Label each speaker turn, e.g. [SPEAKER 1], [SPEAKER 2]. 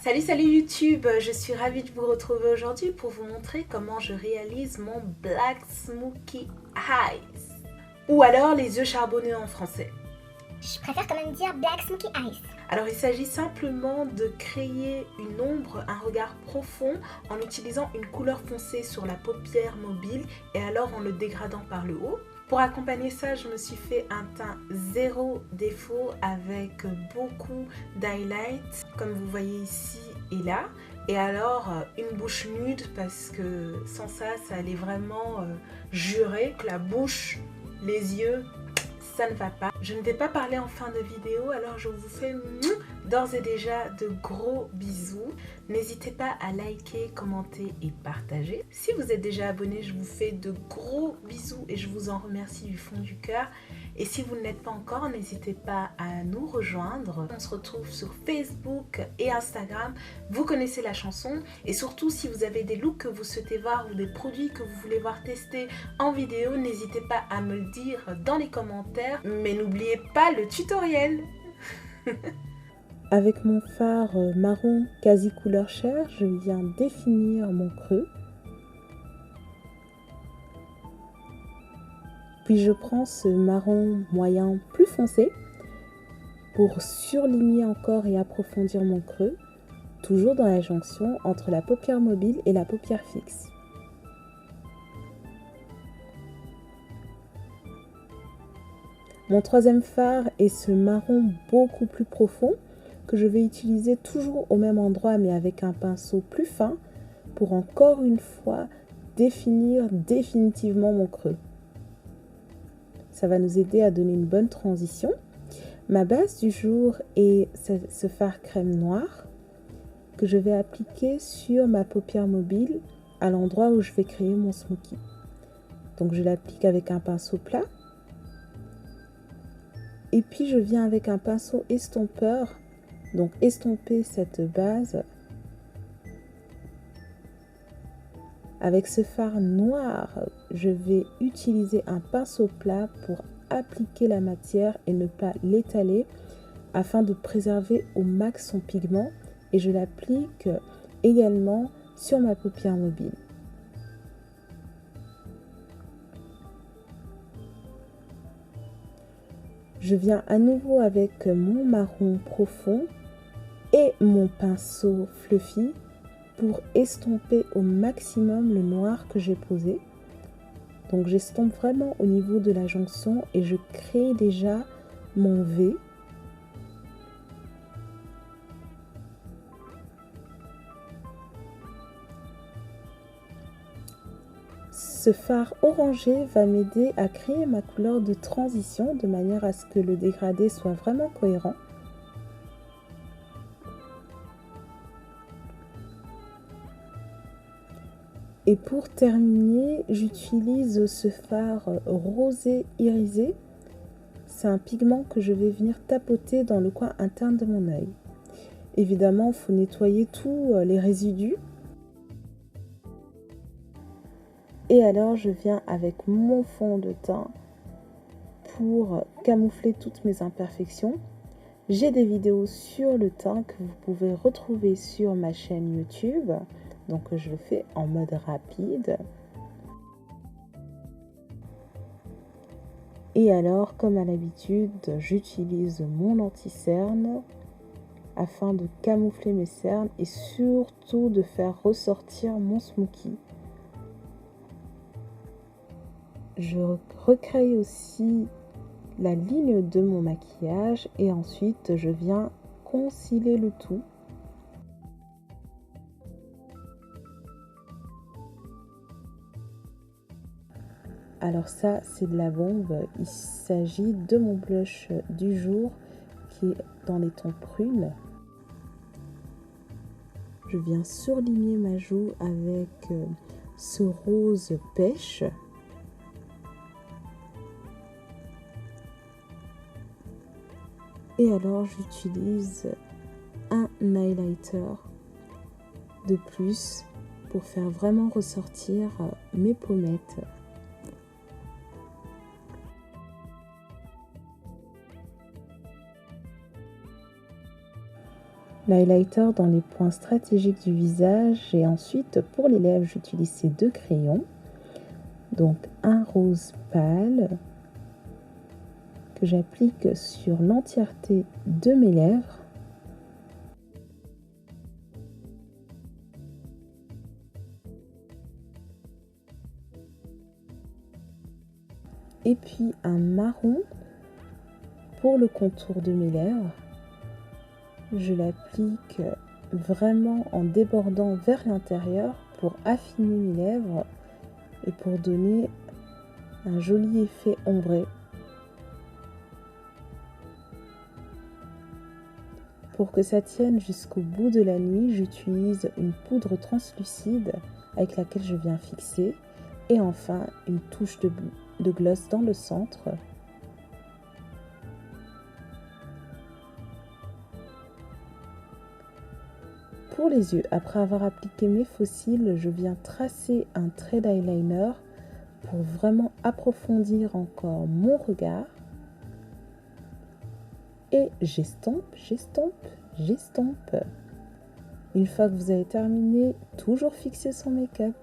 [SPEAKER 1] Salut YouTube, je suis ravie de vous retrouver aujourd'hui pour vous montrer comment je réalise mon Black Smoky Eyes. Ou alors les yeux charbonneux en français.
[SPEAKER 2] Je préfère quand même dire Black Smoky Eyes.
[SPEAKER 1] Alors il s'agit simplement de créer une ombre, un regard profond en utilisant une couleur foncée sur la paupière mobile et alors en le dégradant par le haut. Pour accompagner ça, je me suis fait un teint zéro défaut avec beaucoup d'highlights, comme vous voyez ici et là. Et alors, une bouche nude parce que sans ça, ça allait vraiment jurer que la bouche, les yeux, ça ne va pas. Je ne vais pas parler en fin de vidéo, alors je vous fais d'ores et déjà de gros bisous. N'hésitez pas à liker, commenter et partager. Si vous êtes déjà abonné, je vous fais de gros bisous et je vous en remercie du fond du cœur. Et si vous ne l'êtes pas encore, n'hésitez pas à nous rejoindre. On se retrouve sur Facebook et Instagram. Vous connaissez la chanson. Et surtout, si vous avez des looks que vous souhaitez voir ou des produits que vous voulez voir tester en vidéo, n'hésitez pas à me le dire dans les commentaires. Mais n'oubliez pas le tutoriel.
[SPEAKER 3] Avec mon fard marron quasi couleur chair, je viens définir mon creux. Puis je prends ce marron moyen plus foncé pour surligner encore et approfondir mon creux, toujours dans la jonction entre la paupière mobile et la paupière fixe. Mon troisième fard est ce marron beaucoup plus profond que je vais utiliser toujours au même endroit mais avec un pinceau plus fin pour encore une fois définir définitivement mon creux. Ça va nous aider à donner une bonne transition. Ma base du jour est ce fard crème noir que je vais appliquer sur ma paupière mobile à l'endroit où je vais créer mon smoky. Donc je l'applique avec un pinceau plat. Et puis je viens avec un pinceau estompeur, donc estomper cette base. Avec ce fard noir, je vais utiliser un pinceau plat pour appliquer la matière et ne pas l'étaler afin de préserver au max son pigment. Et je l'applique également sur ma paupière mobile. Je viens à nouveau avec mon marron profond et mon pinceau fluffy pour estomper au maximum le noir que j'ai posé. Donc j'estompe vraiment au niveau de la jonction et je crée déjà mon V. Ce fard orangé va m'aider à créer ma couleur de transition de manière à ce que le dégradé soit vraiment cohérent. Et pour terminer, j'utilise ce fard rosé irisé. C'est un pigment que je vais venir tapoter dans le coin interne de mon œil. Évidemment, il faut nettoyer tous les résidus. Et alors, je viens avec mon fond de teint pour camoufler toutes mes imperfections. J'ai des vidéos sur le teint que vous pouvez retrouver sur ma chaîne YouTube. Donc je le fais en mode rapide. Et alors, comme à l'habitude, j'utilise mon anti-cerne afin de camoufler mes cernes et surtout de faire ressortir mon smoky. Je recrée aussi la ligne de mon maquillage et ensuite je viens concealer le tout. Alors ça, c'est de la bombe. Il s'agit de mon blush du jour qui est dans les tons prunes. Je viens surligner ma joue avec ce rose pêche. Et alors, j'utilise un highlighter de plus pour faire vraiment ressortir mes pommettes. l'highlighter dans les points stratégiques du visage et ensuite pour les lèvres j'utilise ces deux crayons. Donc un rose pâle que j'applique sur l'entièreté de mes lèvres. Et puis un marron pour le contour de mes lèvres. Je l'applique vraiment en débordant vers l'intérieur pour affiner mes lèvres et pour donner un joli effet ombré. Pour que ça tienne jusqu'au bout de la nuit, j'utilise une poudre translucide avec laquelle je viens fixer et enfin une touche de gloss dans le centre. Pour les yeux, après avoir appliqué mes faux cils, je viens tracer un trait d'eyeliner pour vraiment approfondir encore mon regard. Et j'estompe, j'estompe, j'estompe. Une fois que vous avez terminé, toujours fixer son make-up.